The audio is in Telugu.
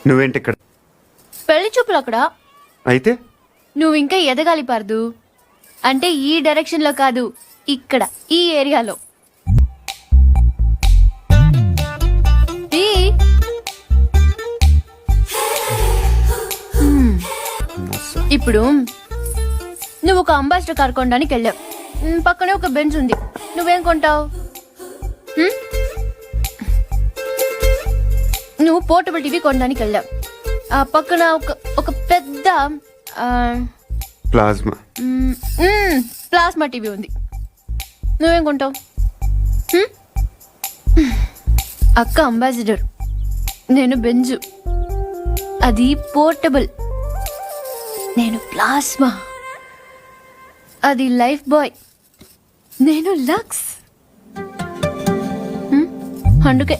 నువ్వేంటి ఇక్కడ? పెళ్లి చూపులు అక్కడ. అయితే నువ్వు ఇంకా ఎదగాలి పార్దు. అంటే ఈ డైరెక్షన్ లో కాదు, ఇక్కడ ఈ ఏరియాలో. ఈ ఇప్పుడు నువ్వు ఒక అంబాసిడర్ కార్ కొనడానికి వెళ్ళావు. పక్కనే ఒక బెంచ్ ఉంది. నువ్వేం కొంటావు? నువ్వు పోర్టబుల్ టీవీ కొనడానికి వెళ్ళావు. ఆ పక్కన ఒక పెద్ద ప్లాస్మా ప్లాస్మా టీవీ ఉంది. నువ్వేం కొంటావు? అక్క అంబాసిడర్, నేను బెంజు. అది పోర్టబుల్. నేను ప్లాస్మా. అది లైఫ్ బాయ్. నేను లక్స్. అందుకే